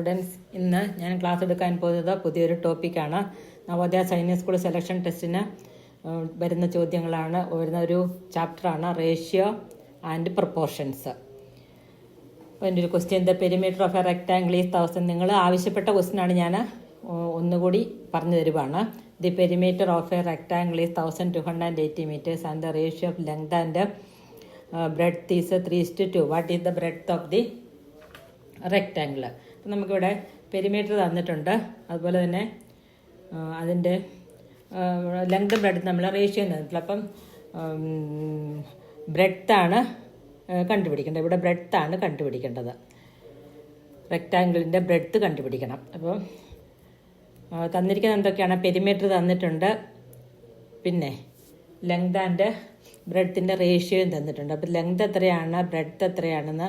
Students, ഇന്ന് ഞാൻ class എടുക്കാൻ പോകുന്നത് പുതിയൊരു ടോപ്പിക്കാണ്. നവോദയ സൈനിക് സ്കൂൾ സെലക്ഷൻ ടെസ്റ്റിന് വരുന്ന ചോദ്യങ്ങളാണ്. വരുന്ന ഒരു ചാപ്റ്ററാണ് റേഷ്യോ ആൻഡ് പ്രൊപ്പോർഷൻസ്. അതിൻ്റെ ഒരു question, the perimeter of a rectangle is 1000. നിങ്ങൾ ആവശ്യപ്പെട്ട ക്വസ്റ്റ്യനാണ്, ഞാൻ ഒന്നുകൂടി പറഞ്ഞു തരുവാണ്. The perimeter of a rectangle is 1280 meters and the ratio of length and breadth is 3:2. What is the breadth of the rectangle? അപ്പം നമുക്കിവിടെ പെരിമീറ്റർ തന്നിട്ടുണ്ട്, അതുപോലെ തന്നെ അതിൻ്റെ ലെങ്ത് ബ്രെഡ്ത്ത് നമ്മൾ റേഷ്യോ തന്നിട്ടില്ല. അപ്പം ബ്രെഡ്ത്താണ് കണ്ടുപിടിക്കേണ്ടത്. ഇവിടെ ബ്രെഡ്ത്താണ് കണ്ടുപിടിക്കേണ്ടത്. റെക്ടാംഗിളിൻ്റെ ബ്രെഡ്ത്ത് കണ്ടുപിടിക്കണം. അപ്പോൾ തന്നിരിക്കുന്നത് എന്തൊക്കെയാണ്? പെരിമീറ്റർ തന്നിട്ടുണ്ട്, പിന്നെ ലെങ്ത് ആൻഡ് ബ്രെഡ്ത്തിൻ്റെ റേഷ്യോയും തന്നിട്ടുണ്ട്. അപ്പോൾ ലെങ്ത് എത്രയാണ്, ബ്രെഡ്ത്ത് എത്രയാണെന്ന്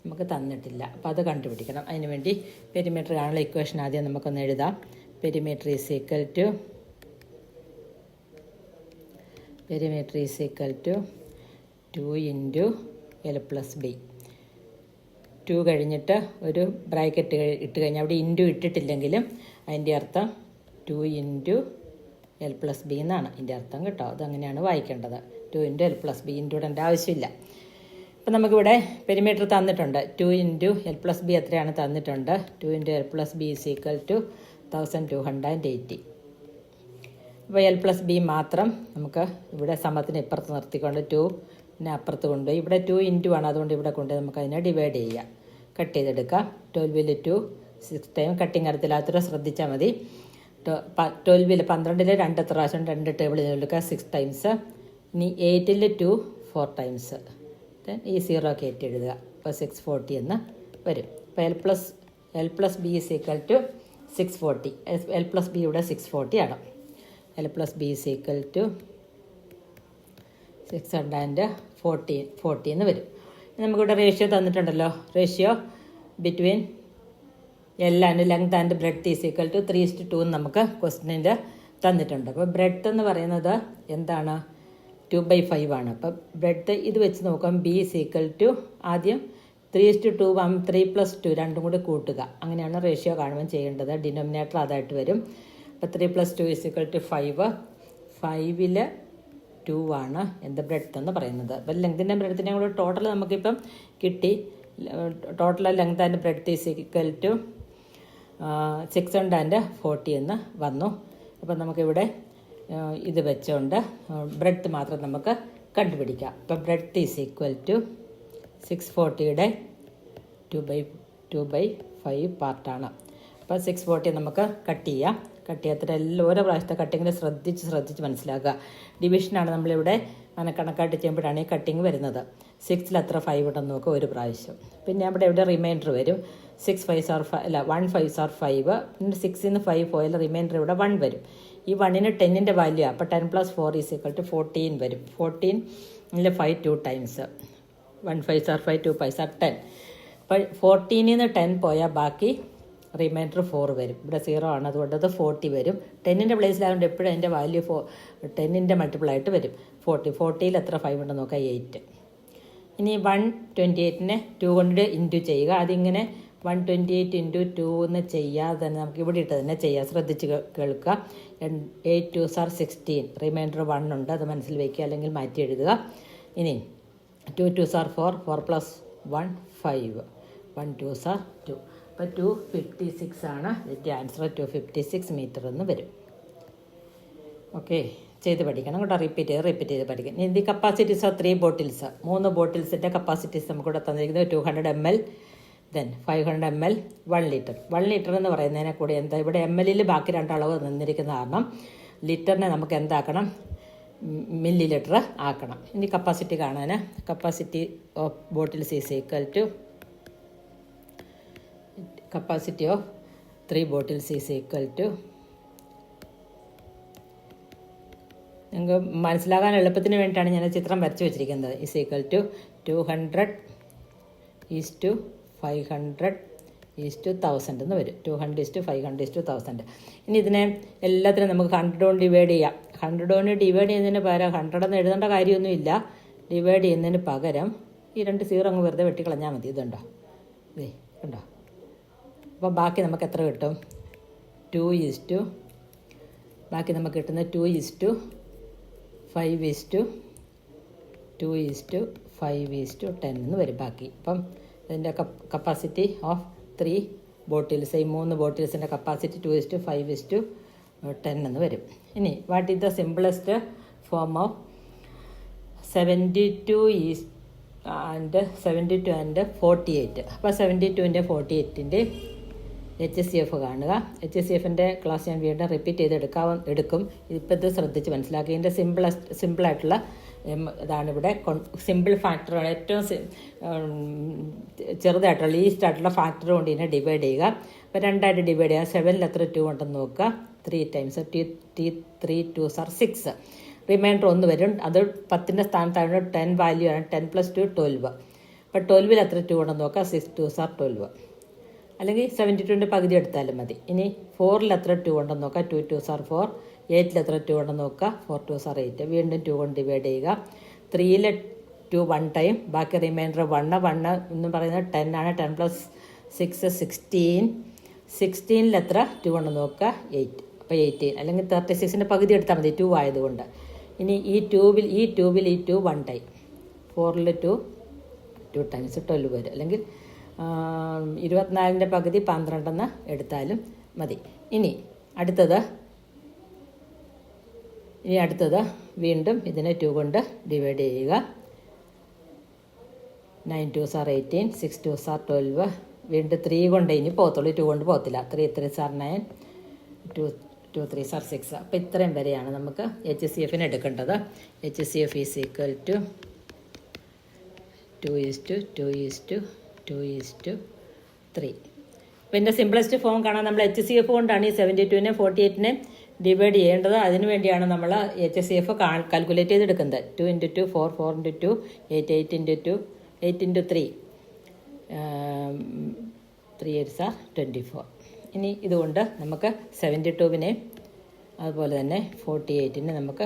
നമുക്ക് തന്നിട്ടില്ല. അപ്പോൾ അത് കണ്ടുപിടിക്കണം. അതിന് വേണ്ടി പെരിമീറ്റർ കാണുന്ന ഇക്വേഷൻ ആദ്യം നമുക്കൊന്ന് എഴുതാം. Perimeter is equal to 2 into L + B. 2 കഴിഞ്ഞിട്ട് ഒരു ബ്രാക്കറ്റ് ഇട്ട് കഴിഞ്ഞാൽ അവിടെ ഇൻറ്റു ഇട്ടിട്ടില്ലെങ്കിലും അതിൻ്റെ അർത്ഥം 2 ഇൻറ്റു L + B എന്നാണ് അതിൻ്റെ അർത്ഥം കേട്ടോ. അതങ്ങനെയാണ് വായിക്കേണ്ടത്. 2 ഇൻറ്റു L + B, ഇൻറ്റു ഇടേണ്ട ആവശ്യമില്ല. അപ്പം നമുക്കിവിടെ പെരിമീറ്റർ തന്നിട്ടുണ്ട്. 2 ഇൻറ്റു L + B എത്രയാണ് തന്നിട്ടുണ്ട്? 2 into L + B is equal to 1280. അപ്പോൾ L + B മാത്രം നമുക്ക് ഇവിടെ സമത്തിന് ഇപ്പുറത്ത് നിർത്തിക്കൊണ്ട് 2 പിന്നെ അപ്പുറത്ത് കൊണ്ടുപോയി ഇവിടെ 2 ഇൻറ്റു ആണ്, അതുകൊണ്ട് ഇവിടെ കൊണ്ടുപോയി നമുക്ക് അതിനെ ഡിവൈഡ് ചെയ്യാം. കട്ട് ചെയ്തെടുക്കാം. 12ൽ 2 6 ടൈം കട്ടിങ് അറിയത്തില്ലാത്തവരെ ശ്രദ്ധിച്ചാൽ മതി. 12ൽ 12ൽ 2 പ്രാവശ്യം 2 ടേബിളിൽ എടുക്കുക, 6 ടൈംസ്. ഇനി 8ൽ 2 4 ടൈംസ്. ഈ 0 കയറ്റി എഴുതുക. അപ്പോൾ 640 എന്ന് വരും. അപ്പോൾ L + B is equal to 640. L + B ഇവിടെ 640 ആണ്. L + B is equal to 640 എന്ന് വരും. നമുക്കിവിടെ റേഷ്യോ തന്നിട്ടുണ്ടല്ലോ. Ratio between L and length and breadth is equal to 3:2 എന്ന് നമുക്ക് ക്വസ്റ്റ്യനിൽ തന്നിട്ടുണ്ട്. അപ്പോൾ ബ്രെഡ്ത്ത് എന്ന് പറയുന്നത് എന്താണ്? 2/5 ആണ്. അപ്പം ബ്രെഡ്ത്ത് ഇത് വെച്ച് നോക്കാം. B ഈസ് ഈക്വൽ ടു ആദ്യം 3:2 3 + 2 രണ്ടും കൂടി കൂട്ടുക. അങ്ങനെയാണ് റേഷ്യോ കാണുമ്പോൾ ചെയ്യേണ്ടത്. ഡിനോമിനേറ്റർ അതായിട്ട് വരും. അപ്പോൾ 3 + 2 ഈസ് ഈക്വൽ ടു 5. 5ൽ 2 ആണ് എന്ത് ബ്രെഡ്ത്ത് എന്ന് പറയുന്നത്. അപ്പം ലെങ്തിൻ്റെ ബ്രെഡ്ത്തിൻ്റെ കൂടെ ടോട്ടൽ നമുക്കിപ്പം കിട്ടി. Total length and breadth is equal to 640 എന്ന് വന്നു. അപ്പം നമുക്കിവിടെ ഇത് വെച്ചുകൊണ്ട് ബ്രെഡ്ത്ത് മാത്രം നമുക്ക് കണ്ടുപിടിക്കാം. അപ്പം ബ്രെഡ്ത്ത് ഈസ് ഈക്വൽ ടു 640യുടെ 2/5 പാർട്ടാണ്. അപ്പോൾ 640 നമുക്ക് കട്ട് ചെയ്യാം. കട്ട് ചെയ്യാത്ത ഓരോ പ്രാവശ്യത്തെ കട്ടിങ്ങിൽ ശ്രദ്ധിച്ച് മനസ്സിലാക്കുക. ഡിവിഷനാണ് നമ്മളിവിടെ കണക്കായിട്ട് ചെയ്യുമ്പോഴാണ് ഈ കട്ടിങ് വരുന്നത്. 6ൽ എത്ര 5 ഉണ്ടെന്ന് നോക്കുക ഒരു പ്രാവശ്യം. പിന്നെ ഇവിടെ റിമൈൻഡർ വരും. 1 5s are 5. പിന്നെ 6ൽ നിന്ന് 5 പോയാൽ റിമൈൻഡർ ഇവിടെ 1 വരും. ഈ 1ന് 10ൻ്റെ വാല്യൂ. അപ്പോൾ 10 + 4 ഈസ് ഈക്വൽ ടു 14 വരും. 14ൽ 5 2 times. 1 5s are 5, 2 5s are 10. അപ്പോൾ 14ൽ നിന്ന് 10 പോയാൽ ബാക്കി റിമൈൻഡർ 4 വരും. ഇവിടെ 0 ആണ്, അതുകൊണ്ട് അത് 40 വരും. 10ൻ്റെ പ്ലേസിലായതുകൊണ്ട് എപ്പോഴും അതിൻ്റെ വാല്യൂ 10ൻ്റെ മൾട്ടിപ്പിളായിട്ട് വരും. 40ൽ എത്ര 5 ഉണ്ടെന്ന് നോക്കാം, 8. ഇനി 128നെ 2 കൊണ്ട് ഇൻറ്റു ചെയ്യുക. അതിങ്ങനെ 128 ഇൻറ്റു 2 എന്ന് ചെയ്യാതെ തന്നെ നമുക്ക് ഇവിടെ ഇട്ട് തന്നെ ചെയ്യാം. ശ്രദ്ധിച്ച് കേൾക്കുക. 8 2s are 16. റിമൈൻഡർ 1 ഉണ്ട്, അത് മനസ്സിൽ വയ്ക്കുക, അല്ലെങ്കിൽ മാറ്റി എഴുതുക. ഇനി 2 2s are 4. 4 + 1 5. 1 2s are 2. അപ്പോൾ 256 ആണ് ഇതിൻ്റെ ആൻസർ. 256 മീറ്റർ എന്ന് വരും. ഓക്കെ, ചെയ്ത് പഠിക്കണം കേട്ടോ. റിപ്പീറ്റ് ചെയ്ത് പഠിക്കണം. ഇനി ദി കപ്പാസിറ്റീസ് ഓഫ് 3 ബോട്ടിൽസ്. 3 ബോട്ടിൽസിൻ്റെ കപ്പാസിറ്റീസ് നമുക്കിവിടെ തന്നിരിക്കുന്നത് 200 ml, then 500 ml, 1 litre. 1 litre എന്ന് പറയുന്നതിനെ കൂടി എന്താ ഇവിടെ ML ബാക്കി 2 അളവ് നിന്നിരിക്കുന്ന കാരണം ലിറ്ററിനെ നമുക്ക് എന്താക്കണം, മില്ലി ലിറ്റർ ആക്കണം. ഇനി കപ്പാസിറ്റി കാണാൻ capacity of bottles is equal to capacity of 3 bottles is equal to, നിങ്ങൾക്ക് മനസ്സിലാകാൻ എളുപ്പത്തിന് വേണ്ടിയിട്ടാണ് ഞാൻ ചിത്രം വരച്ച് വെച്ചിരിക്കുന്നത്. ഈസ് ഈക്വൽ ടു 200:500:1000 എന്ന് വരും. 200:500:1000. ഇനി ഇതിനെ എല്ലാത്തിനും നമുക്ക് 100 കൊണ്ട് ഡിവൈഡ് ചെയ്യാം. 100 കൊണ്ട് ഡിവൈഡ് ചെയ്യുന്നതിന് പകരം 100 എന്ന് എഴുതേണ്ട കാര്യമൊന്നുമില്ല. ഡിവൈഡ് ചെയ്യുന്നതിന് പകരം ഈ 2 0 അങ്ങ് വെറുതെ വെട്ടിക്കളഞ്ഞാൽ മതി. ഇതുണ്ടോ, ഇതേ കണ്ടോ, അപ്പോൾ ബാക്കി നമുക്ക് എത്ര കിട്ടും? 2 ബാക്കി നമുക്ക് കിട്ടുന്നത് 2:5:2:5:10 എന്ന് വരും ബാക്കി. അപ്പം ഇതിൻ്റെ കപ്പാസിറ്റി ഓഫ് 3 ബോട്ടിൽസ്, ഈ 3 ബോട്ടിൽസിൻ്റെ കപ്പാസിറ്റി 2:5:10 എന്ന് വരും. ഇനി what is the simplest form of 72 and 48? അപ്പോൾ 72ൻ്റെ 48ൻ്റെ HCF കാണുക. HCFിൻ്റെ ക്ലാസ് ഞാൻ വീണ്ടും റിപ്പീറ്റ് ചെയ്ത് എടുക്കും. ഇപ്പോൾ ഇത് ശ്രദ്ധിച്ച് മനസ്സിലാക്കുക. ഇതിൻ്റെ സിമ്പിളായിട്ടുള്ള ഇതാണിവിടെ. സിമ്പിൾ ഫാക്ടർ, ഏറ്റവും ചെറുതായിട്ടുള്ള ലീസ്റ്റ് ആയിട്ടുള്ള ഫാക്ടർ കൊണ്ട് ഇതിനെ ഡിവൈഡ് ചെയ്യുക. അപ്പോൾ 2ആയിട്ട് ഡിവൈഡ് ചെയ്യുക. 7ൽ എത്ര 2 ഉണ്ടെന്ന് നോക്കുക. 3 times 3 2s are 6. റിമൈൻഡർ 1 വരും. അത് 10ൻ്റെ സ്ഥാനത്താണ് 10 വാല്യൂ ആണ്. 10 + 2 12. അപ്പോൾ 12ൽ എത്ര 2 ഉണ്ടെന്ന് നോക്കുക. 6 2s are 12. അല്ലെങ്കിൽ 72ൻ്റെ പകുതി എടുത്താലും മതി. ഇനി 4ൽ എത്ര 2 ഉണ്ടെന്ന് നോക്കുക. 2 2s are 4. 8ൽ എത്ര 2 ഉണ്ടെന്ന് നോക്കുക. 4 2s are 8. വീണ്ടും 2 കൊണ്ട് ഡിവൈഡ് ചെയ്യുക. 3ൽ 2 1 ടൈം, ബാക്കി റിമൈൻഡർ 1 എന്ന് പറയുന്നത് 10 ആണ്. 10 + 6 16. 16ൽ എത്ര 2 ഉണ്ടെന്ന് നോക്കുക. 8. അപ്പോൾ 18 അല്ലെങ്കിൽ 36ൻ്റെ പകുതി എടുത്താൽ മതി, 2 ആയതുകൊണ്ട്. ഇനി ഈ 2 1 ടൈം. 4ൽ 2 times 12 വരും. അല്ലെങ്കിൽ 24ൻ്റെ പകുതി 12 എടുത്താലും മതി. ഇനി അടുത്തത് വീണ്ടും ഇതിനെ 2 കൊണ്ട് ഡിവൈഡ് ചെയ്യുക. 9 2s are 18. 6 2s are 12. വീണ്ടും 3 കൊണ്ട് ഇനി പോകത്തുള്ളൂ, 2 കൊണ്ട് പോകത്തില്ല. 3 3s are 9. 2 3s are 6. അപ്പോൾ ഇത്രയും വരെയാണ് നമുക്ക് HCFന് എടുക്കേണ്ടത്. HCF is equal to 2:2:2:3. അപ്പോൾ ഇതിൻ്റെ സിംപ്ലസ്റ്റ് ഫോം കാണാൻ നമ്മൾ HCF കൊണ്ടാണ് ഈ 72നെ 48നെ ഡിവൈഡ് ചെയ്യേണ്ടത്. അതിനു വേണ്ടിയാണ് നമ്മൾ HCF കാൽക്കുലേറ്റ് ചെയ്തെടുക്കുന്നത്. 2 × 2 4 4 × 2 8 8 × 2 8 × 3 3 8s are 24. ഇനി ഇതുകൊണ്ട് നമുക്ക് 72വിനെ അതുപോലെ തന്നെ 48നെ നമുക്ക്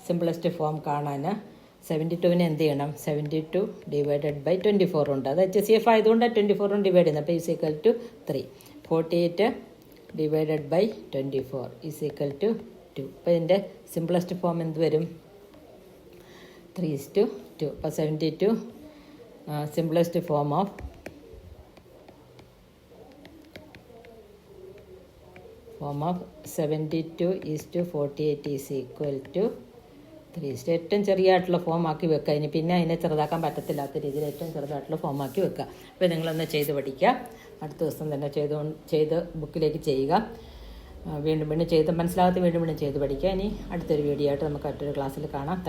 സിംപ്ലസ്റ്റ് ഫോം കാണാൻ 72വിനെ എന്ത് ചെയ്യണം? 72 / 24 ഉണ്ട്. അത് HCF ആയതുകൊണ്ട് 24 ഡിവൈഡ് ചെയ്യുന്നത്. അപ്പോൾ is equal to 3. 48 / 24 is equal to 2. അപ്പോൾ ഇതിൻ്റെ സിംപ്ലസ്റ്റ് ഫോം എന്ത് വരും? 3:2. അപ്പോൾ 72 simplest form of 72:48 is equal to 3. ഏറ്റവും ചെറിയായിട്ടുള്ള ഫോം ആക്കി വെക്കുക. ഇനി പിന്നെ അതിനെ ചെറുതാക്കാൻ പറ്റത്തില്ലാത്ത രീതിയിൽ ഏറ്റവും ചെറുതായിട്ടുള്ള ഫോം ആക്കി വെക്കുക. അപ്പോൾ നിങ്ങളൊന്ന് ചെയ്ത് പഠിക്കുക. അടുത്ത ദിവസം തന്നെ ചെയ്ത് ബുക്കിലേക്ക് ചെയ്യുക. വീണ്ടും ചെയ്ത് മനസ്സിലാകാത്ത വീണ്ടും ചെയ്ത് പഠിക്കുക. ഇനി അടുത്തൊരു വീഡിയോ ആയിട്ട് നമുക്ക് മറ്റൊരു ക്ലാസ്സിൽ കാണാം.